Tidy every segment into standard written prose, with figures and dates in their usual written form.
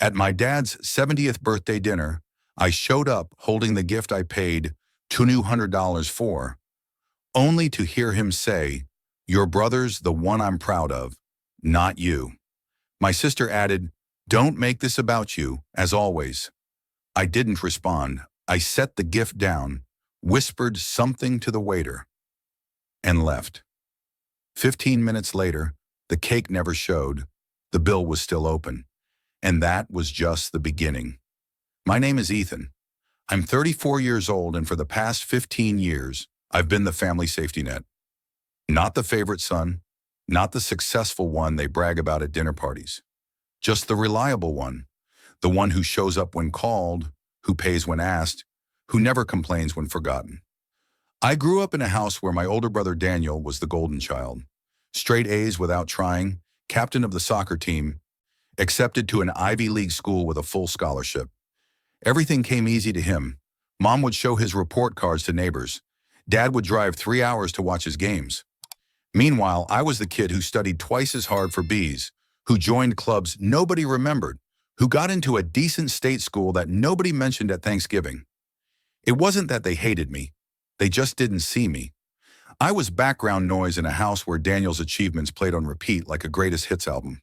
At my dad's 70th birthday dinner, I showed up holding the gift I paid $200 for, only to hear him say, "Your brother's the one I'm proud of, not you." My sister added, "Don't make this about you, as always." I didn't respond. I set the gift down, whispered something to the waiter, and left. 15 minutes later, the cake never showed. The bill was still open. And that was just the beginning. My name is Ethan. I'm 34 years old, and for the past 15 years, I've been the family safety net. Not the favorite son, not the successful one they brag about at dinner parties. Just the reliable one, the one who shows up when called, who pays when asked, who never complains when forgotten. I grew up in a house where my older brother Daniel was the golden child. Straight A's without trying, captain of the soccer team, accepted to an Ivy League school with a full scholarship. Everything came easy to him. Mom would show his report cards to neighbors. Dad would drive 3 hours to watch his games. Meanwhile, I was the kid who studied twice as hard for B's, who joined clubs nobody remembered, who got into a decent state school that nobody mentioned at Thanksgiving. It wasn't that they hated me. They just didn't see me. I was background noise in a house where Daniel's achievements played on repeat like a greatest hits album.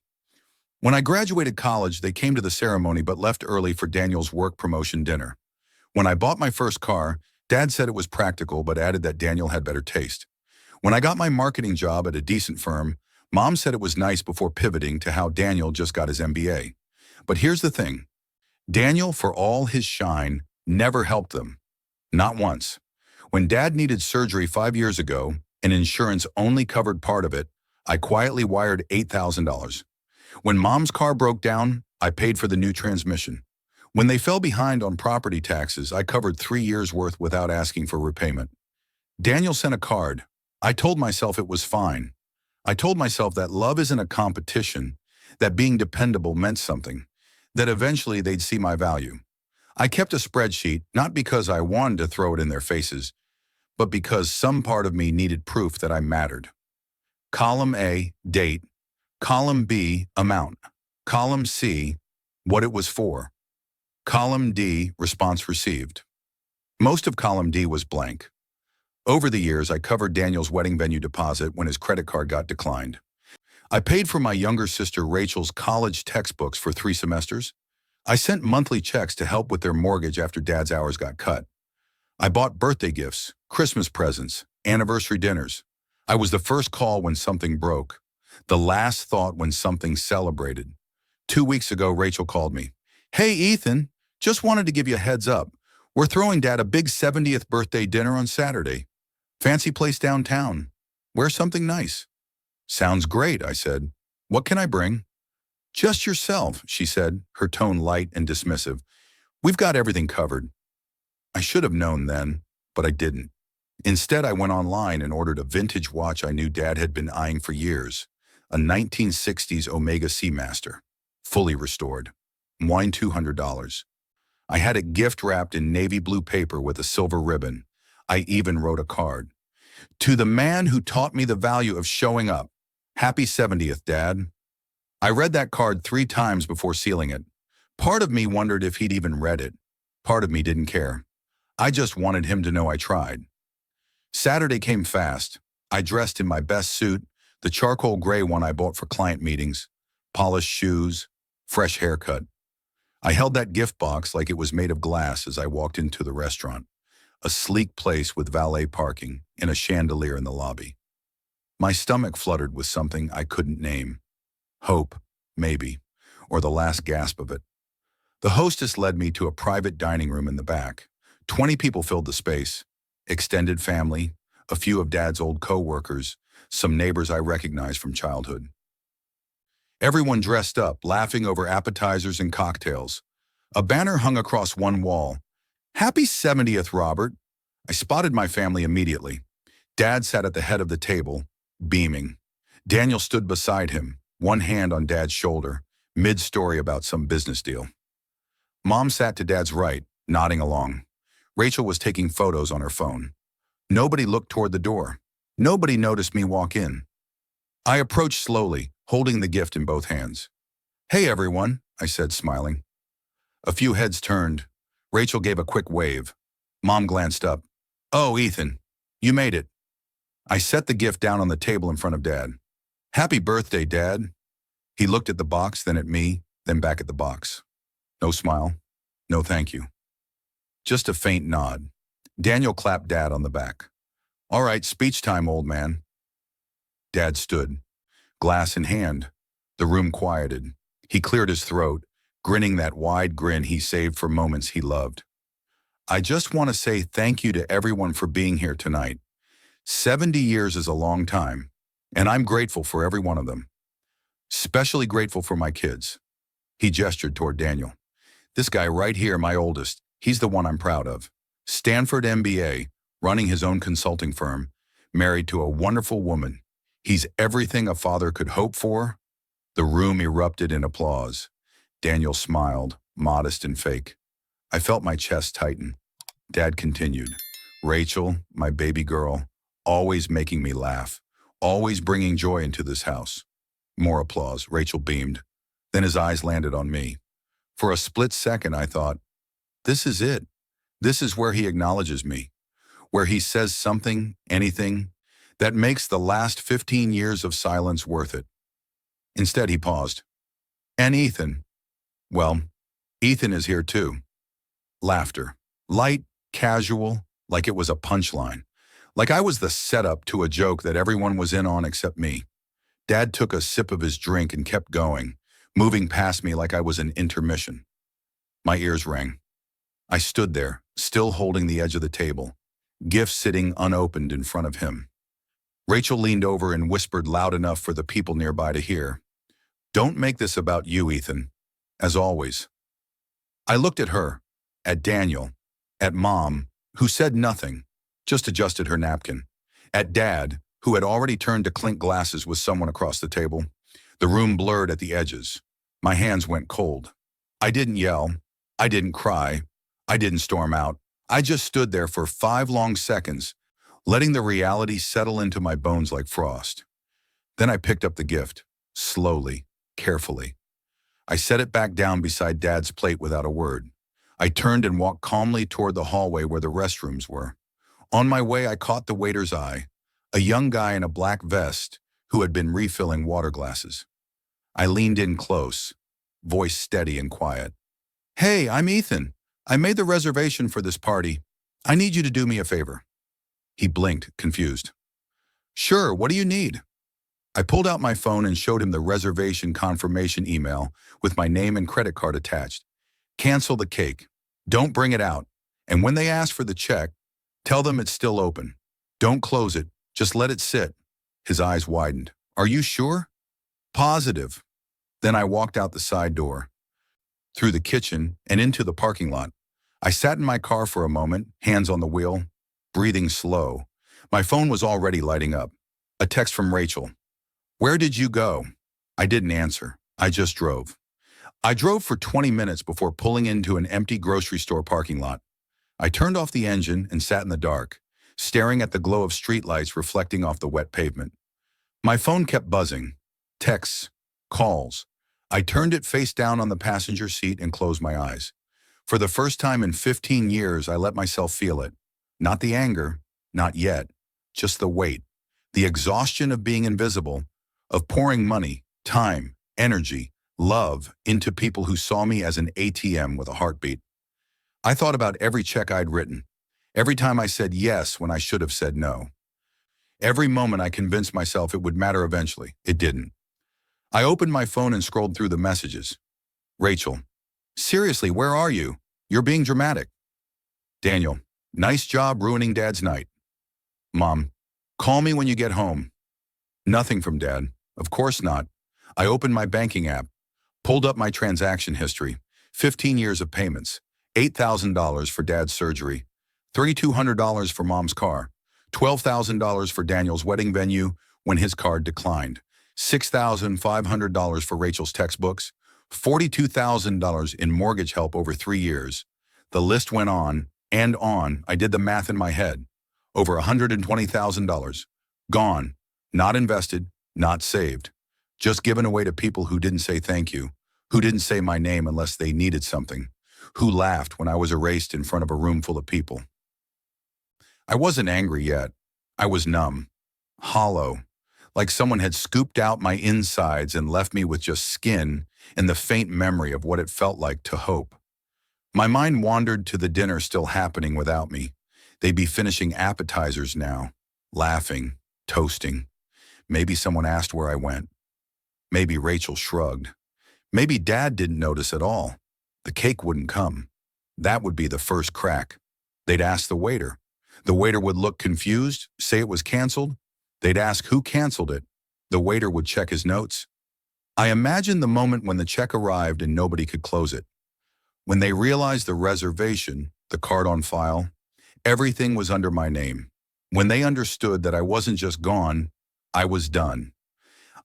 When I graduated college, they came to the ceremony but left early for Daniel's work promotion dinner. When I bought my first car, Dad said it was practical but added that Daniel had better taste. When I got my marketing job at a decent firm, Mom said it was nice before pivoting to how Daniel just got his MBA. But here's the thing. Daniel, for all his shine, never helped them. Not once. When Dad needed surgery 5 years ago, and insurance only covered part of it, I quietly wired $8,000. When Mom's car broke down, I paid for the new transmission. When they fell behind on property taxes, I covered 3 years' worth without asking for repayment. Daniel sent a card. I told myself it was fine. I told myself that love isn't a competition, that being dependable meant something, that eventually they'd see my value. I kept a spreadsheet, not because I wanted to throw it in their faces, but because some part of me needed proof that I mattered. Column A, date. Column B, amount. Column C, what it was for. Column D, response received. Most of column D was blank. Over the years, I covered Daniel's wedding venue deposit when his credit card got declined. I paid for my younger sister Rachel's college textbooks for 3 semesters. I sent monthly checks to help with their mortgage after Dad's hours got cut. I bought birthday gifts, Christmas presents, anniversary dinners. I was the first call when something broke, the last thought when something celebrated. 2 weeks ago, Rachel called me. "Hey, Ethan, just wanted to give you a heads up. We're throwing Dad a big 70th birthday dinner on Saturday. Fancy place downtown. Wear something nice." "Sounds great," I said. "What can I bring?" "Just yourself," she said, her tone light and dismissive. "We've got everything covered." I should have known then, but I didn't. Instead, I went online and ordered a vintage watch I knew Dad had been eyeing for years, a 1960s Omega Seamaster, fully restored. Wine $200. I had it gift-wrapped in navy blue paper with a silver ribbon. I even wrote a card. "To the man who taught me the value of showing up. Happy 70th, Dad." I read that card 3 times before sealing it. Part of me wondered if he'd even read it. Part of me didn't care. I just wanted him to know I tried. Saturday came fast. I dressed in my best suit, the charcoal gray one I bought for client meetings, polished shoes, fresh haircut. I held that gift box like it was made of glass as I walked into the restaurant, a sleek place with valet parking and a chandelier in the lobby. My stomach fluttered with something I couldn't name. Hope, maybe, or the last gasp of it. The hostess led me to a private dining room in the back. 20 people filled the space. Extended family, a few of Dad's old co-workers, some neighbors I recognized from childhood. Everyone dressed up, laughing over appetizers and cocktails. A banner hung across one wall. "Happy 70th, Robert." I spotted my family immediately. Dad sat at the head of the table, beaming. Daniel stood beside him, one hand on Dad's shoulder, mid-story about some business deal. Mom sat to Dad's right, nodding along. Rachel was taking photos on her phone. Nobody looked toward the door. Nobody noticed me walk in. I approached slowly, holding the gift in both hands. "Hey, everyone," I said, smiling. A few heads turned. Rachel gave a quick wave. Mom glanced up. "Oh, Ethan, you made it." I set the gift down on the table in front of Dad. "Happy birthday, Dad." He looked at the box, then at me, then back at the box. No smile, no thank you. Just a faint nod. Daniel clapped Dad on the back. "All right, speech time, old man." Dad stood, glass in hand. The room quieted. He cleared his throat, grinning that wide grin he saved for moments he loved. "I just want to say thank you to everyone for being here tonight. 70 years is a long time, and I'm grateful for every one of them. Especially grateful for my kids." He gestured toward Daniel. "This guy right here, my oldest, he's the one I'm proud of. Stanford MBA, running his own consulting firm, married to a wonderful woman. He's everything a father could hope for." The room erupted in applause. Daniel smiled, modest and fake. I felt my chest tighten. Dad continued. "Rachel, my baby girl, always making me laugh, always bringing joy into this house." More applause. Rachel beamed. Then his eyes landed on me. For a split second, I thought, this is it. This is where he acknowledges me, where he says something, anything, that makes the last 15 years of silence worth it. Instead, he paused. "And Ethan?" "Well, Ethan is here too." Laughter. Light, casual, like it was a punchline. Like I was the setup to a joke that everyone was in on except me. Dad took a sip of his drink and kept going, moving past me like I was an intermission. My ears rang. I stood there, still holding the edge of the table, gift sitting unopened in front of him. Rachel leaned over and whispered loud enough for the people nearby to hear. "Don't make this about you, Ethan. As always." I looked at her, at Daniel, at Mom, who said nothing, just adjusted her napkin, at Dad, who had already turned to clink glasses with someone across the table. The room blurred at the edges. My hands went cold. I didn't yell. I didn't cry. I didn't storm out. I just stood there for 5 long seconds, letting the reality settle into my bones like frost. Then I picked up the gift, slowly, carefully. I set it back down beside Dad's plate without a word. I turned and walked calmly toward the hallway where the restrooms were. On my way, I caught the waiter's eye, a young guy in a black vest who had been refilling water glasses. I leaned in close, voice steady and quiet. "Hey, I'm Ethan. I made the reservation for this party. I need you to do me a favor." He blinked, confused. "Sure, what do you need?" I pulled out my phone and showed him the reservation confirmation email with my name and credit card attached. "Cancel the cake. Don't bring it out. And when they ask for the check, tell them it's still open. Don't close it. Just let it sit." His eyes widened. "Are you sure?" "Positive." Then I walked out the side door, through the kitchen and into the parking lot. I sat in my car for a moment, hands on the wheel, breathing slow. My phone was already lighting up. A text from Rachel. "Where did you go?" I didn't answer. I just drove. I drove for 20 minutes before pulling into an empty grocery store parking lot. I turned off the engine and sat in the dark, staring at the glow of streetlights reflecting off the wet pavement. My phone kept buzzing. Texts, calls. I turned it face down on the passenger seat and closed my eyes. For the first time in 15 years, I let myself feel it. Not the anger, not yet, just the weight, the exhaustion of being invisible, of pouring money, time, energy, love into people who saw me as an ATM with a heartbeat. I thought about every check I'd written, every time I said yes when I should have said no. Every moment I convinced myself it would matter eventually. It didn't. I opened my phone and scrolled through the messages. Rachel, seriously, where are you? You're being dramatic. Daniel, nice job ruining Dad's night. Mom, call me when you get home. Nothing from Dad. Of course not. I opened my banking app, pulled up my transaction history, 15 years of payments, $8,000 for Dad's surgery, $3,200 for Mom's car, $12,000 for Daniel's wedding venue when his card declined, $6,500 for Rachel's textbooks, $42,000 in mortgage help over 3 years. The list went on and on. I did the math in my head. Over $120,000. Gone. Not invested, not saved. Just given away to people who didn't say thank you, who didn't say my name unless they needed something, who laughed when I was erased in front of a room full of people. I wasn't angry yet. I was numb, hollow, like someone had scooped out my insides and left me with just skin and the faint memory of what it felt like to hope. My mind wandered to the dinner still happening without me. They'd be finishing appetizers now, laughing, toasting. Maybe someone asked where I went. Maybe Rachel shrugged. Maybe Dad didn't notice at all. The cake wouldn't come. That would be the first crack. They'd ask the waiter. The waiter would look confused, say it was canceled. They'd ask who canceled it. The waiter would check his notes. I imagined the moment when the check arrived and nobody could close it. When they realized the reservation, the card on file, everything was under my name. When they understood that I wasn't just gone, I was done.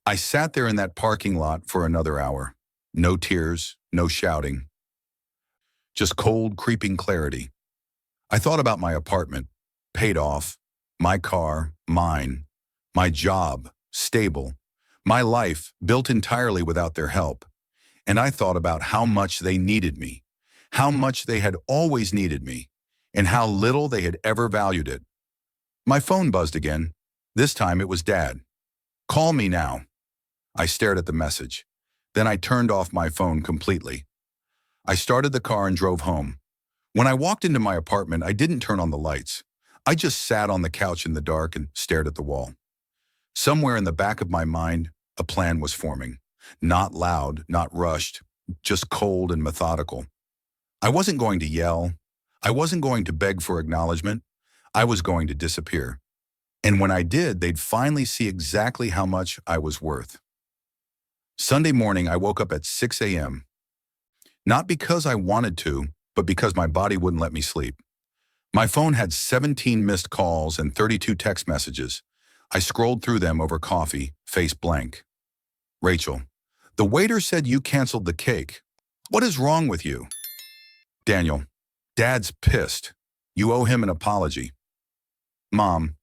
I sat there in that parking lot for another hour. No tears, no shouting. Just cold, creeping clarity. I thought about my apartment, paid off, my car, mine, my job, stable, my life built entirely without their help. And I thought about how much they needed me, how much they had always needed me, and how little they had ever valued it. My phone buzzed again. This time it was Dad. "Call me now." I stared at the message. Then I turned off my phone completely. I started the car and drove home. When I walked into my apartment, I didn't turn on the lights. I just sat on the couch in the dark and stared at the wall. Somewhere in the back of my mind, a plan was forming. Not loud, not rushed, just cold and methodical. I wasn't going to yell. I wasn't going to beg for acknowledgement. I was going to disappear. And when I did, they'd finally see exactly how much I was worth. Sunday morning, I woke up at 6 a.m. Not because I wanted to, but because my body wouldn't let me sleep. My phone had 17 missed calls and 32 text messages. I scrolled through them over coffee, face blank. Rachel, the waiter said you canceled the cake. What is wrong with you? Daniel, Dad's pissed. You owe him an apology. Mom,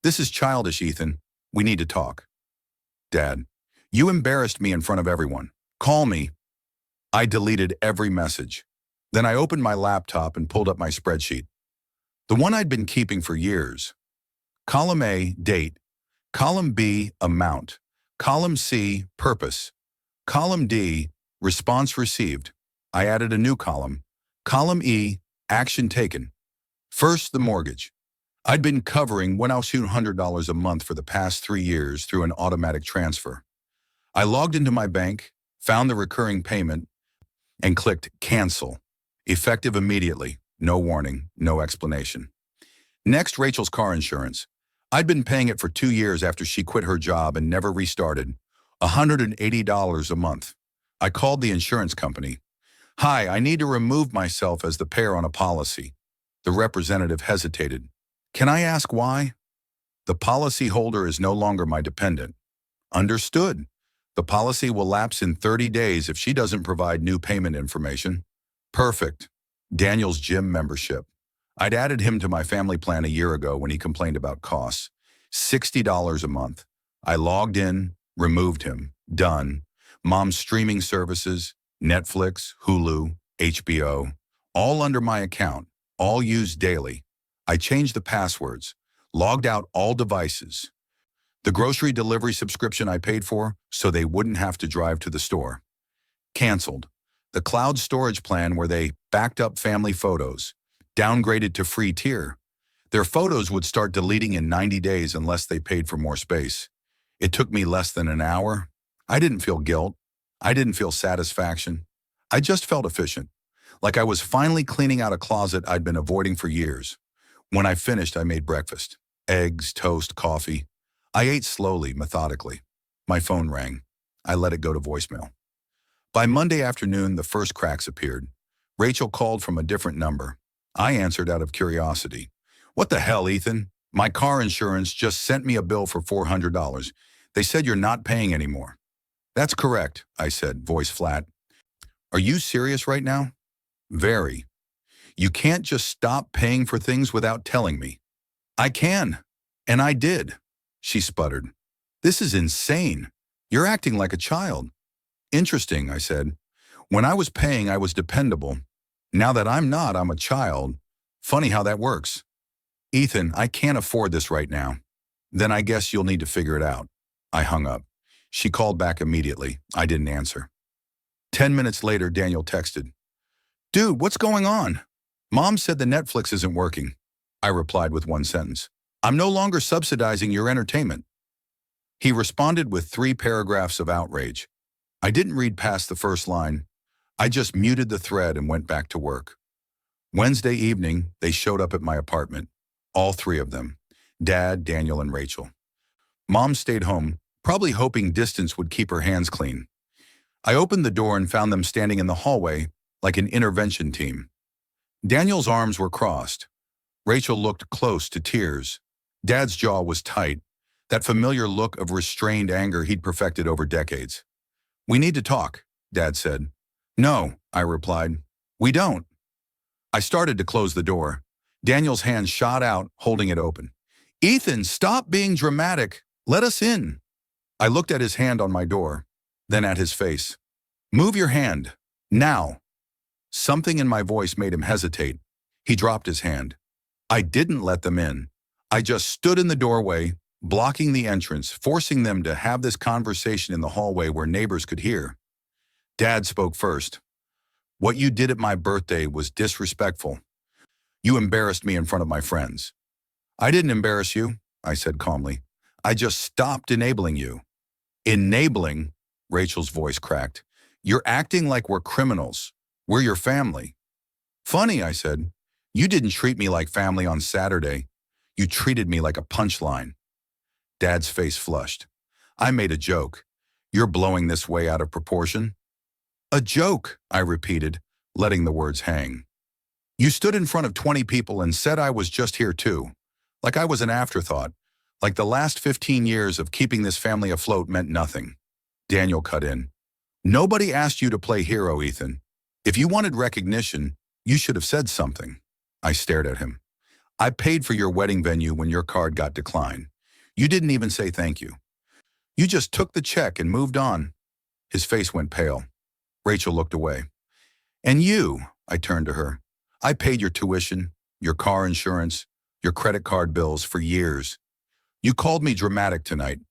this is childish, Ethan. We need to talk. Dad, you embarrassed me in front of everyone. Call me. I deleted every message. Then I opened my laptop and pulled up my spreadsheet. The one I'd been keeping for years. Column A, date. Column B, amount. Column C, purpose. Column D, response received. I added a new column. Column E, action taken. First, the mortgage. I'd been covering $1,200 a month for the past 3 years through an automatic transfer. I logged into my bank, found the recurring payment, and clicked cancel. Effective immediately. No warning, no explanation. Next, Rachel's car insurance. I'd been paying it for 2 years after she quit her job and never restarted. $180 a month. I called the insurance company. "Hi, I need to remove myself as the payer on a policy." The representative hesitated. "Can I ask why?" "The policyholder is no longer my dependent." "Understood. The policy will lapse in 30 days if she doesn't provide new payment information." "Perfect." Daniel's gym membership. I'd added him to my family plan a year ago when he complained about costs. $60 a month. I logged in, removed him. Done. Mom's streaming services, Netflix, Hulu, HBO, all under my account, all used daily. I changed the passwords, logged out all devices. The grocery delivery subscription I paid for so they wouldn't have to drive to the store. Canceled. The cloud storage plan where they backed up family photos, downgraded to free tier. Their photos would start deleting in 90 days unless they paid for more space. It took me less than an hour. I didn't feel guilt. I didn't feel satisfaction. I just felt efficient, like I was finally cleaning out a closet I'd been avoiding for years. When I finished, I made breakfast. Eggs, toast, coffee. I ate slowly, methodically. My phone rang. I let it go to voicemail. By Monday afternoon, the first cracks appeared. Rachel called from a different number. I answered out of curiosity. "What the hell, Ethan? My car insurance just sent me a bill for $400. They said you're not paying anymore." "That's correct," I said, voice flat. "Are you serious right now?" "Very. You can't just stop paying for things without telling me." "I can. And I did." She sputtered. "This is insane. You're acting like a child." "Interesting," I said. "When I was paying, I was dependable. Now that I'm not, I'm a child. Funny how that works. Ethan, I can't afford this right now. Then I guess you'll need to figure it out. I hung up. She called back immediately. I didn't answer. 10 minutes later, Daniel texted, "Dude, what's going on? Mom said the Netflix isn't working." I replied with one sentence. "I'm no longer subsidizing your entertainment." He responded with 3 paragraphs of outrage. I didn't read past the first line. I just muted the thread and went back to work. Wednesday evening, they showed up at my apartment. All 3 of them. Dad, Daniel, and Rachel. Mom stayed home, probably hoping distance would keep her hands clean. I opened the door and found them standing in the hallway like an intervention team. Daniel's arms were crossed. Rachel looked close to tears. Dad's jaw was tight, that familiar look of restrained anger he'd perfected over decades. "We need to talk," Dad said. "No," I replied. "We don't." I started to close the door. Daniel's hand shot out, holding it open. "Ethan, stop being dramatic. Let us in." I looked at his hand on my door, then at his face. "Move your hand. Now." Something in my voice made him hesitate. He dropped his hand. I didn't let them in. I just stood in the doorway, blocking the entrance, forcing them to have this conversation in the hallway where neighbors could hear. Dad spoke first. "What you did at my birthday was disrespectful. You embarrassed me in front of my friends." "I didn't embarrass you," I said calmly. "I just stopped enabling you." "Enabling?" Rachel's voice cracked. "You're acting like we're criminals. We're your family." "Funny," I said. "You didn't treat me like family on Saturday. You treated me like a punchline." Dad's face flushed. "I made a joke. You're blowing this way out of proportion." "A joke," I repeated, letting the words hang. "You stood in front of 20 people and said I was just here too. Like I was an afterthought. Like the last 15 years of keeping this family afloat meant nothing." Daniel cut in. "Nobody asked you to play hero, Ethan. If you wanted recognition, you should have said something." I stared at him. "I paid for your wedding venue when your card got declined. You didn't even say thank you. You just took the check and moved on." His face went pale. Rachel looked away. "And you," I turned to her. "I paid your tuition, your car insurance, your credit card bills for years. You called me dramatic tonight,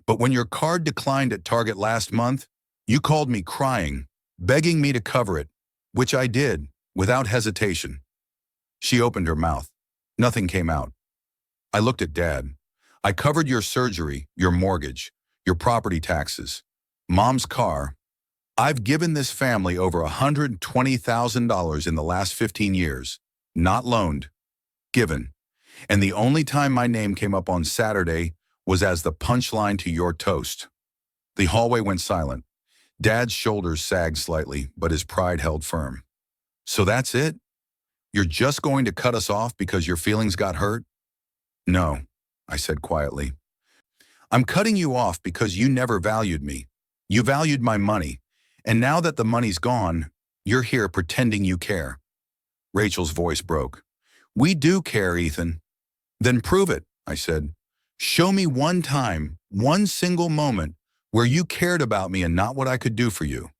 but when your card declined at Target last month, you called me crying, begging me to cover it, which I did, without hesitation." She opened her mouth. Nothing came out. I looked at Dad. "I covered your surgery, your mortgage, your property taxes, Mom's car. I've given this family over $120,000 in the last 15 years. Not loaned. Given. And the only time my name came up on Saturday was as the punchline to your toast." The hallway went silent. Dad's shoulders sagged slightly, but his pride held firm. "So that's it? You're just going to cut us off because your feelings got hurt?" "No," I said quietly. "I'm cutting you off because you never valued me. You valued my money. And now that the money's gone, you're here pretending you care." Rachel's voice broke. "We do care, Ethan." "Then prove it," I said. "Show me one time, one single moment, where you cared about me and not what I could do for you."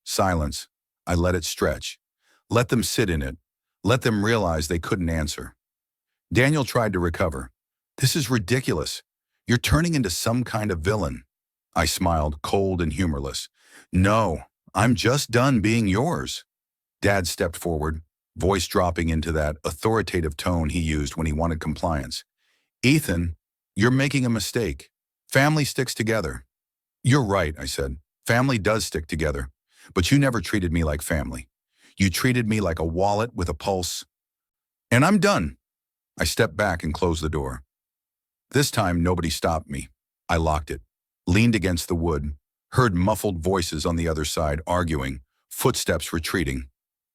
Silence. I let it stretch. Let them sit in it. Let them realize they couldn't answer. Daniel tried to recover. "This is ridiculous. You're turning into some kind of villain." I smiled, cold and humorless. "No, I'm just done being yours." Dad stepped forward, voice dropping into that authoritative tone he used when he wanted compliance. "Ethan, you're making a mistake. Family sticks together." "You're right," I said. "Family does stick together. But you never treated me like family. You treated me like a wallet with a pulse. And I'm done." I stepped back and closed the door. This time, nobody stopped me. I locked it, leaned against the wood, heard muffled voices on the other side arguing, footsteps retreating,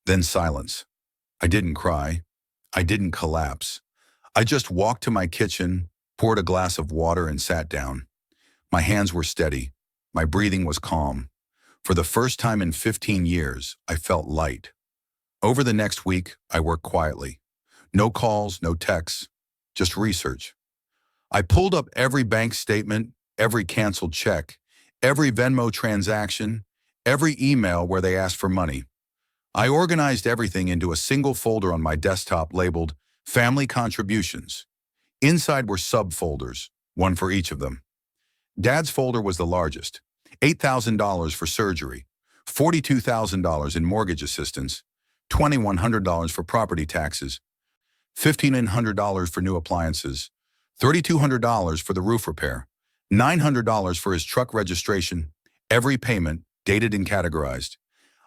then silence. I didn't cry. I didn't collapse. I just walked to my kitchen, poured a glass of water and sat down. My hands were steady. My breathing was calm. For the first time in 15 years, I felt light. Over the next week, I worked quietly. No calls, no texts, just research. I pulled up every bank statement, every canceled check, every Venmo transaction, every email where they asked for money. I organized everything into a single folder on my desktop labeled Family Contributions. Inside were subfolders, one for each of them. Dad's folder was the largest, $8,000 for surgery, $42,000 in mortgage assistance, $2,100 for property taxes, $1,500 for new appliances, $3,200 for the roof repair, $900 for his truck registration, every payment dated and categorized.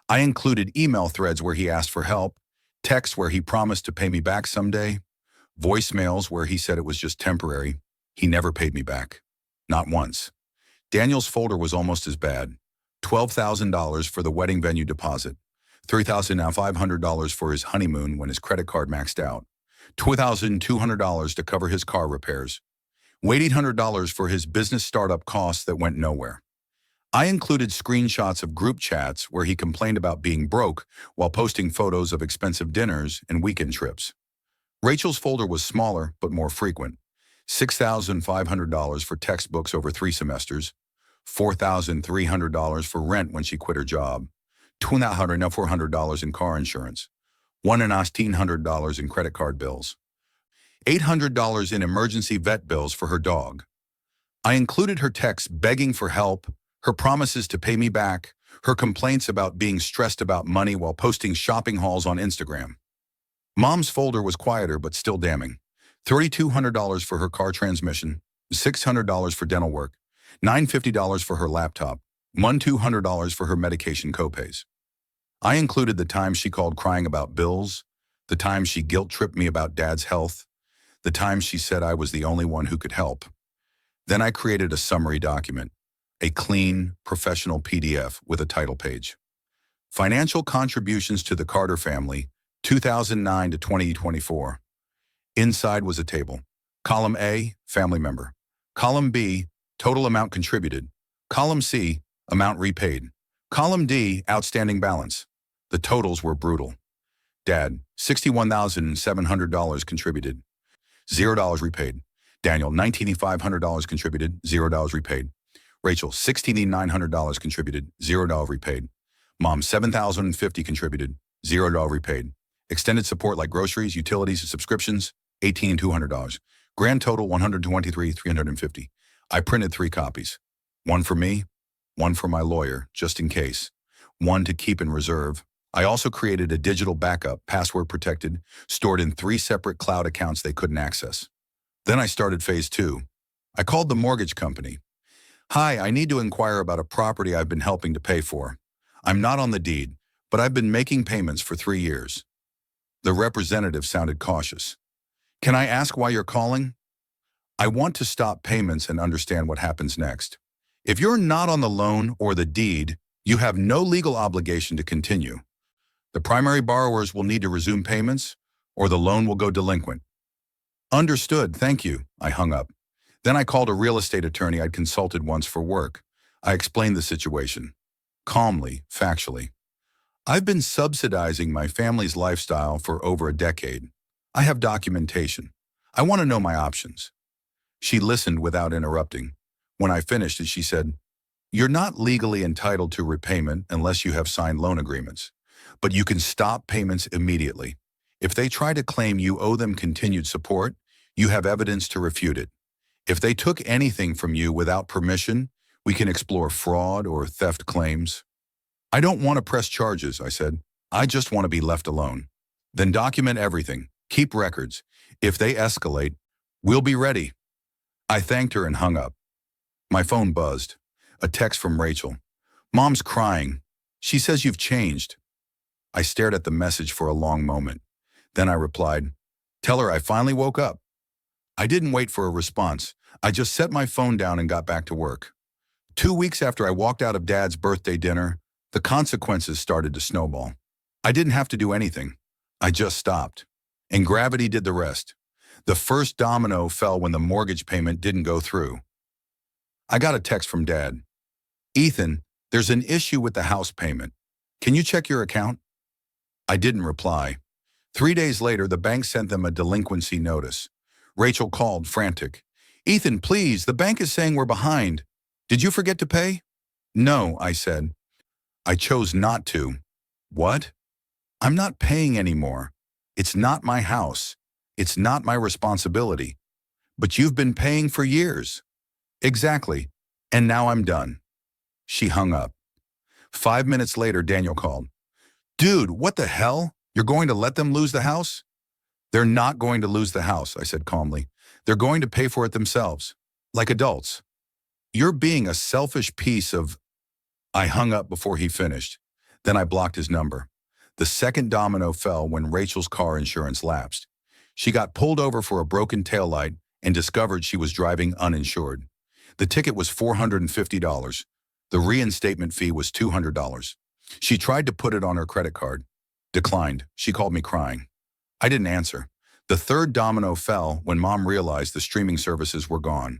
I included email threads where he asked for help, texts where he promised to pay me back someday, voicemails where he said it was just temporary. He never paid me back. Not once. Daniel's folder was almost as bad. $12,000 for the wedding venue deposit, $3,500 for his honeymoon when his credit card maxed out, $2,200 to cover his car repairs, $1,800 for his business startup costs that went nowhere. I included screenshots of group chats where he complained about being broke while posting photos of expensive dinners and weekend trips. Rachel's folder was smaller but more frequent. $6,500 for textbooks over 3 semesters, $4,300 for rent when she quit her job, $2,400 in car insurance, $1,900 in credit card bills, $800 in emergency vet bills for her dog. I included her texts begging for help, her promises to pay me back, her complaints about being stressed about money while posting shopping hauls on Instagram. Mom's folder was quieter but still damning. $3,200 for her car transmission, $600 for dental work, $950 for her laptop, $1,200 for her medication copays. I included the time she called crying about bills, the time she guilt-tripped me about Dad's health, the time she said I was the only one who could help. Then I created a summary document, a clean, professional PDF with a title page. Financial Contributions to the Carter Family, 2009 to 2024. Inside was a table. Column A, family member. Column B, total amount contributed. Column C, amount repaid. Column D, outstanding balance. The totals were brutal. Dad, $61,700 contributed. $0 repaid. Daniel, $19,500 contributed. $0 repaid. Rachel, $16,900 contributed. $0 repaid. Mom, $7,050 contributed. $0 repaid. Extended support like groceries, utilities, and subscriptions, $18,200. Grand total, $123,350. I printed 3 copies. One for me, one for my lawyer, just in case. One to keep in reserve. I also created a digital backup, password protected, stored in 3 separate cloud accounts they couldn't access. Then I started phase 2. I called the mortgage company. Hi, I need to inquire about a property I've been helping to pay for. I'm not on the deed, but I've been making payments for 3 years. The representative sounded cautious. Can I ask why you're calling? I want to stop payments and understand what happens next. If you're not on the loan or the deed, you have no legal obligation to continue. The primary borrowers will need to resume payments, or the loan will go delinquent. Understood, thank you, I hung up. Then I called a real estate attorney I'd consulted once for work. I explained the situation. Calmly, factually. I've been subsidizing my family's lifestyle for over a decade. I have documentation. I want to know my options. She listened without interrupting. When I finished, she said, "You're not legally entitled to repayment unless you have signed loan agreements, but you can stop payments immediately. If they try to claim you owe them continued support, you have evidence to refute it. If they took anything from you without permission, we can explore fraud or theft claims." "I don't want to press charges," I said. "I just want to be left alone." "Then document everything. Keep records. If they escalate, we'll be ready." I thanked her and hung up. My phone buzzed. A text from Rachel. "Mom's crying. She says you've changed." I stared at the message for a long moment. Then I replied, "Tell her I finally woke up." I didn't wait for a response. I just set my phone down and got back to work. 2 weeks after I walked out of Dad's birthday dinner, the consequences started to snowball. I didn't have to do anything. I just stopped. And gravity did the rest. The first domino fell when the mortgage payment didn't go through. I got a text from Dad. "Ethan, there's an issue with the house payment. Can you check your account?" I didn't reply. 3 days later, the bank sent them a delinquency notice. Rachel called, frantic. "Ethan, please, the bank is saying we're behind. Did you forget to pay?" "No," I said. "I chose not to." "What?" I'm not paying anymore. It's not my house. It's not my responsibility. But you've been paying for years. Exactly. And now I'm done. She hung up. 5 minutes later, Daniel called. Dude, what the hell? You're going to let them lose the house? They're not going to lose the house, I said calmly. They're going to pay for it themselves, like adults. You're being a selfish piece of... I hung up before he finished. Then I blocked his number. The second domino fell when Rachel's car insurance lapsed. She got pulled over for a broken taillight and discovered she was driving uninsured. The ticket was $450. The reinstatement fee was $200. She tried to put it on her credit card. Declined. She called me crying. I didn't answer. The third domino fell when Mom realized the streaming services were gone.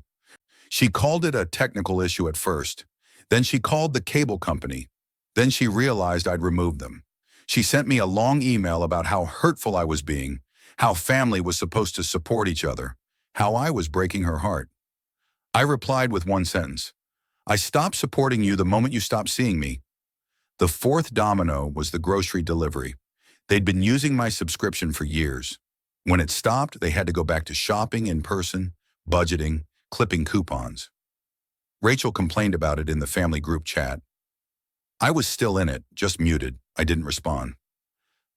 She called it a technical issue at first. Then she called the cable company. Then she realized I'd removed them. She sent me a long email about how hurtful I was being, how family was supposed to support each other, how I was breaking her heart. I replied with one sentence. I stopped supporting you the moment you stopped seeing me. The fourth domino was the grocery delivery. They'd been using my subscription for years. When it stopped, they had to go back to shopping in person, budgeting, clipping coupons. Rachel complained about it in the family group chat. I was still in it, just muted. I didn't respond.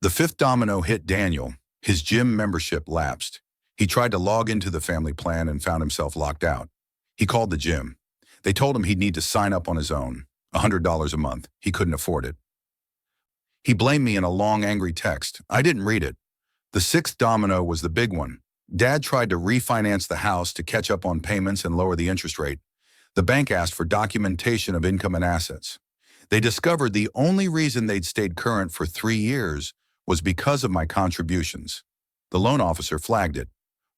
The fifth domino hit Daniel. His gym membership lapsed. He tried to log into the family plan and found himself locked out. He called the gym. They told him he'd need to sign up on his own, $100 a month. He couldn't afford it. He blamed me in a long, angry text. I didn't read it. The sixth domino was the big one. Dad tried to refinance the house to catch up on payments and lower the interest rate. The bank asked for documentation of income and assets. They discovered the only reason they'd stayed current for 3 years was because of my contributions. The loan officer flagged it.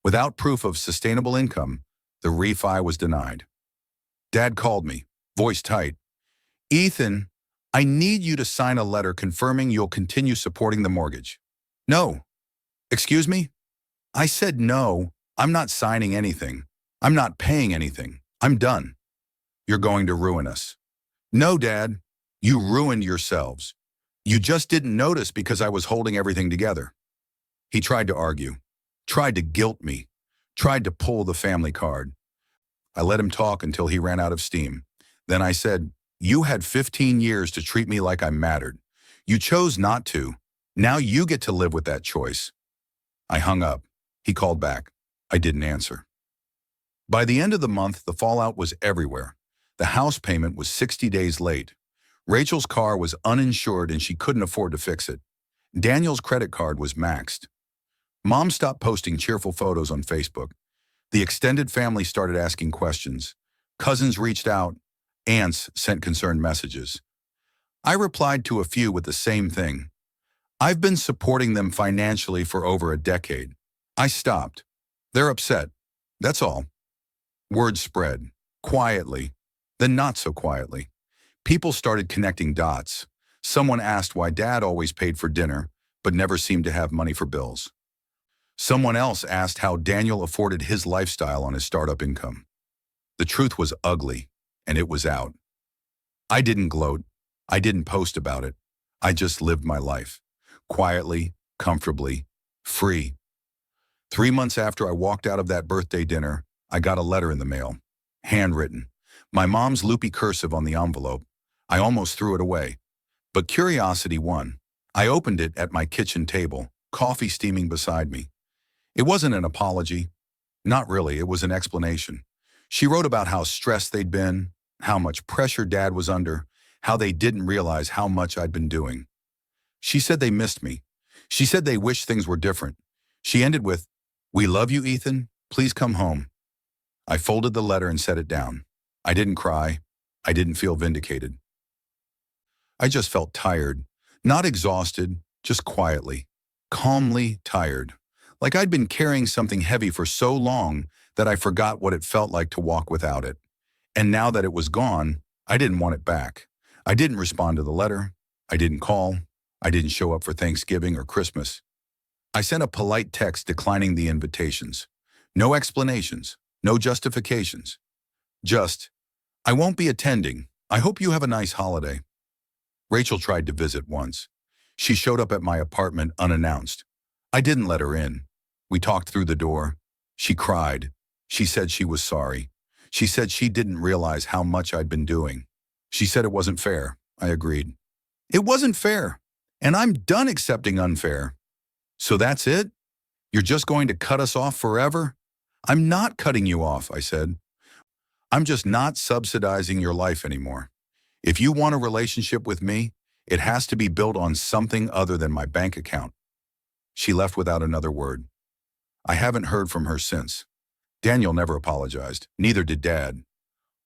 Without proof of sustainable income, the refi was denied. Dad called me, voice tight. Ethan, I need you to sign a letter confirming you'll continue supporting the mortgage. No. Excuse me? I said no, I'm not signing anything. I'm not paying anything. I'm done. You're going to ruin us. No, Dad. You ruined yourselves. You just didn't notice because I was holding everything together. He tried to argue, tried to guilt me, tried to pull the family card. I let him talk until he ran out of steam. Then I said, you had 15 years to treat me like I mattered. You chose not to. Now you get to live with that choice. I hung up. He called back. I didn't answer. By the end of the month, the fallout was everywhere. The house payment was 60 days late. Rachel's car was uninsured and she couldn't afford to fix it. Daniel's credit card was maxed. Mom stopped posting cheerful photos on Facebook. The extended family started asking questions. Cousins reached out. Aunts sent concerned messages. I replied to a few with the same thing. I've been supporting them financially for over a decade. I stopped. They're upset. That's all. Word spread. Quietly. Then not so quietly. People started connecting dots. Someone asked why Dad always paid for dinner, but never seemed to have money for bills. Someone else asked how Daniel afforded his lifestyle on his startup income. The truth was ugly, and it was out. I didn't gloat. I didn't post about it. I just lived my life. Quietly, comfortably, free. 3 months after I walked out of that birthday dinner, I got a letter in the mail. Handwritten. My mom's loopy cursive on the envelope. I almost threw it away. But curiosity won. I opened it at my kitchen table, coffee steaming beside me. It wasn't an apology. Not really, it was an explanation. She wrote about how stressed they'd been, how much pressure Dad was under, how they didn't realize how much I'd been doing. She said they missed me. She said they wished things were different. She ended with, "We love you, Ethan. Please come home." I folded the letter and set it down. I didn't cry. I didn't feel vindicated. I just felt tired. Not exhausted, just quietly, calmly tired. Like I'd been carrying something heavy for so long that I forgot what it felt like to walk without it. And now that it was gone, I didn't want it back. I didn't respond to the letter. I didn't call. I didn't show up for Thanksgiving or Christmas. I sent a polite text declining the invitations. No explanations, no justifications. Just, I won't be attending. I hope you have a nice holiday. Rachel tried to visit once. She showed up at my apartment unannounced. I didn't let her in. We talked through the door. She cried. She said she was sorry. She said she didn't realize how much I'd been doing. She said it wasn't fair. I agreed. It wasn't fair, and I'm done accepting unfair. So that's it? You're just going to cut us off forever? I'm not cutting you off, I said. I'm just not subsidizing your life anymore. If you want a relationship with me, it has to be built on something other than my bank account. She left without another word. I haven't heard from her since. Daniel never apologized. Neither did Dad.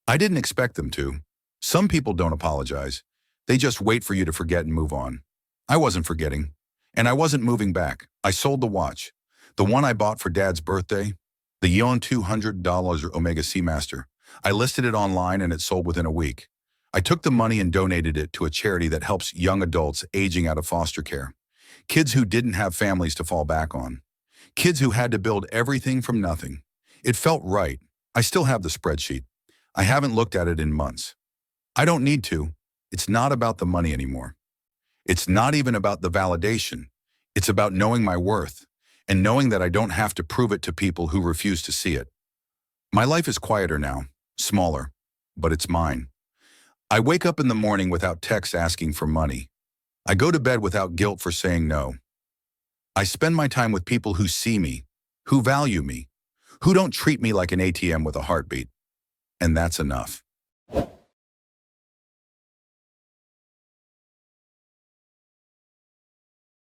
I didn't expect them to. Some people don't apologize. They just wait for you to forget and move on. I wasn't forgetting. And I wasn't moving back. I sold the watch. The one I bought for Dad's birthday. The Yon $200 Omega Seamaster. I listed it online and it sold within a week. I took the money and donated it to a charity that helps young adults aging out of foster care. Kids who didn't have families to fall back on. Kids who had to build everything from nothing. It felt right. I still have the spreadsheet. I haven't looked at it in months. I don't need to. It's not about the money anymore. It's not even about the validation. It's about knowing my worth and knowing that I don't have to prove it to people who refuse to see it. My life is quieter now, smaller, but it's mine. I wake up in the morning without texts asking for money. I go to bed without guilt for saying no. I spend my time with people who see me, who value me, who don't treat me like an ATM with a heartbeat. And that's enough.